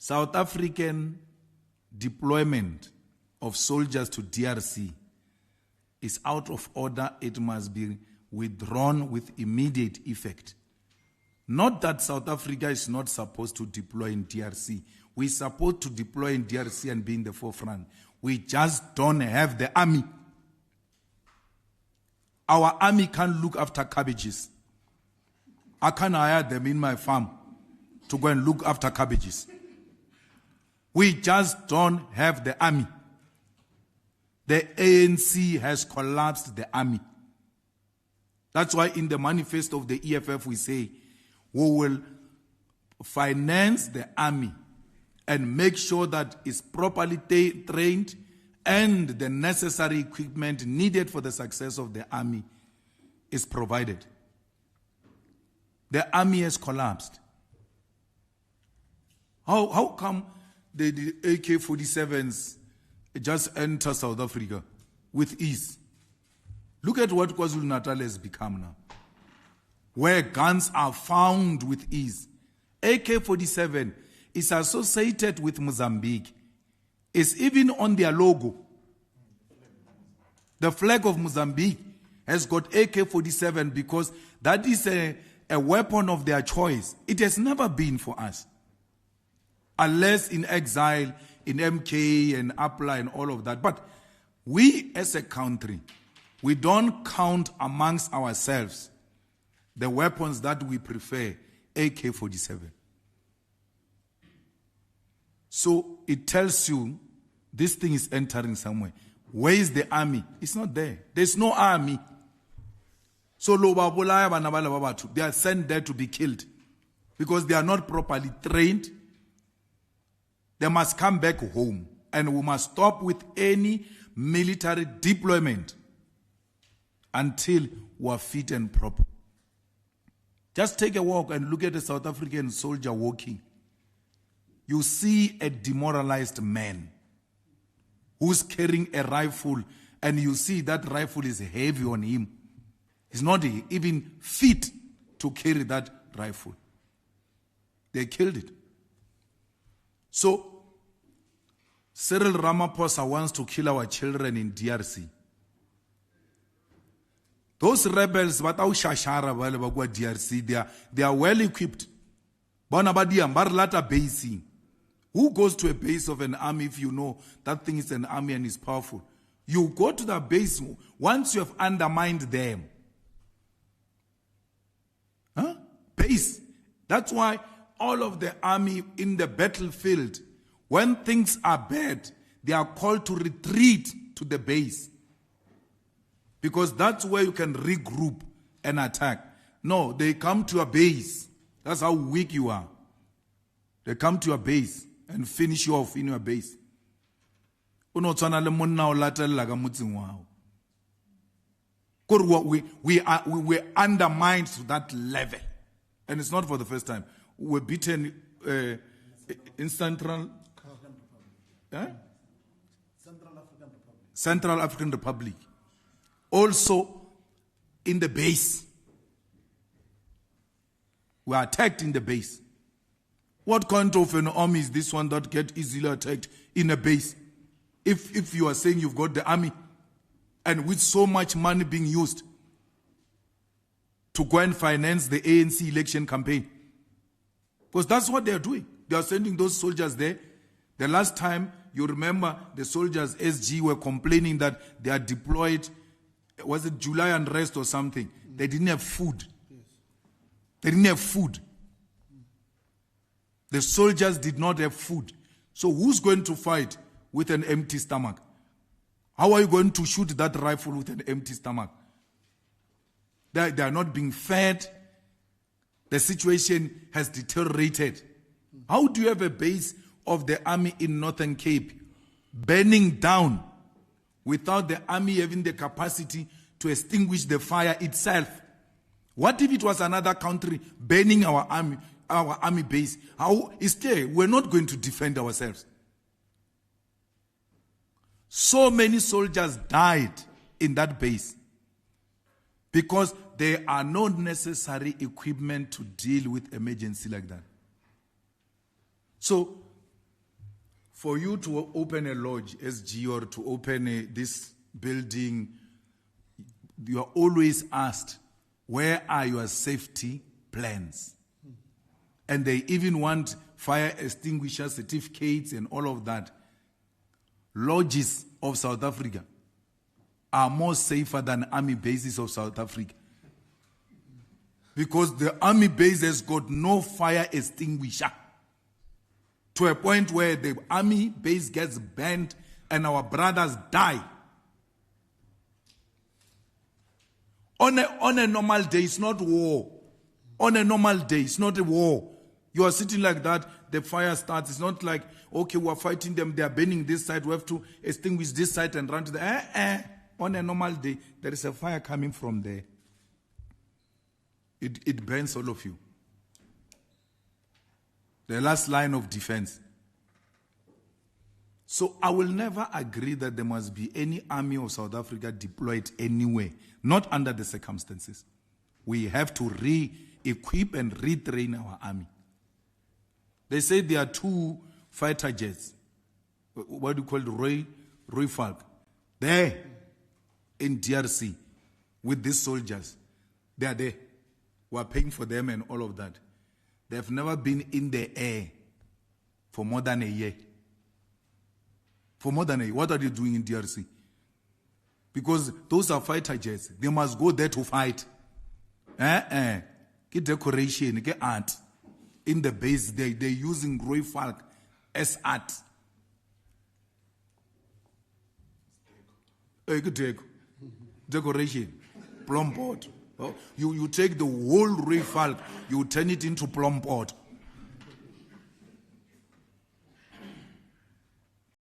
South African deployment of soldiers to DRC is out of order. It must be withdrawn with immediate effect. Not that South Africa is not supposed to deploy in DRC. We're supposed to deploy in DRC and be in the forefront. We just don't have the army. Our army can't look after cabbages. I can't hire them in my farm to go and look after cabbages. We just don't have the army. The ANC has collapsed the army. That's why in the manifesto of the EFF we say, we will finance the army and make sure that it's properly trained and the necessary equipment needed for the success of the army is provided. The army has collapsed. How come the AK-47s just enter South Africa with ease? Look at what KwaZulu-Natal has become now, where guns are found with ease. AK-47 is associated with Mozambique. It's even on their logo. The flag of Mozambique has got AK-47 because that is a weapon of their choice. It has never been for us. Unless in exile, in MK and APLA and all of that. But we as a country, we don't count amongst ourselves the weapons that we prefer, AK-47. So it tells you this thing is entering somewhere. Where is the army? It's not there. There's no army. So they are sent there to be killed because they are not properly trained. They must come back home, and we must stop with any military deployment until we are fit and proper. Just take a walk and look at a South African soldier walking. You see a demoralized man who's carrying a rifle, and you see that rifle is heavy on him. He's not even fit to carry that rifle. They killed it. So, Cyril Ramaphosa wants to kill our children in DRC. Those rebels, DRC, they are well equipped. Who goes to a base of an army if you know that thing is an army and is powerful? You go to the base once you have undermined them. Base. That's why all of the army in the battlefield, when things are bad, they are called to retreat to the base. Because that's where you can regroup and attack. No, they come to a base. That's how weak you are. They come to your base and finish you off in your base. We were undermined to that level. And it's not for the first time. We were beaten in Central African Republic. Also in the base. We are attacked in the base. What kind of an army is this one that get easily attacked in a base? If you are saying you've got the army, and with so much money being used to go and finance the ANC election campaign. Because that's what they are doing. They are sending those soldiers there. The last time, you remember, the soldiers, SG, were complaining that they are deployed, was it July unrest or something? They didn't have food. They didn't have food. The soldiers did not have food. So who's going to fight with an empty stomach? How are you going to shoot that rifle with an empty stomach? They are not being fed. The situation has deteriorated. How do you have a base of the army in Northern Cape burning down without the army having the capacity to extinguish the fire itself? What if it was another country burning our army base? How is there? We're not going to defend ourselves. So many soldiers died in that base because there are no necessary equipment to deal with emergency like that. So For you to open a lodge, SG, or to open this building, you are always asked, where are your safety plans? And they even want fire extinguisher certificates and all of that. Lodges of South Africa are more safer than army bases of South Africa. Because the army base has got no fire extinguisher. To a point where the army base gets burned and our brothers die. On a normal day, it's not war. On a normal day, it's not a war. You are sitting like that, the fire starts. It's not like, okay, we're fighting them, they are burning this side, we have to extinguish this side and run to the... On a normal day, there is a fire coming from there. It burns all of you. The last line of defense. So I will never agree that there must be any army of South Africa deployed anywhere, not under the circumstances. We have to re-equip and retrain our army. They say there are 2 fighter jets, what do you call it, Roy Falk, there in DRC with these soldiers. They are there. We are paying for them and all of that. They have never been in the air for more than a year. For more than a year. What are they doing in DRC? Because those are fighter jets. They must go there to fight. Get decoration, get art. In the base, they're using Roy Falk as art. Decoration. Plum pot. You take the whole Roy Falk, you turn it into plum pot.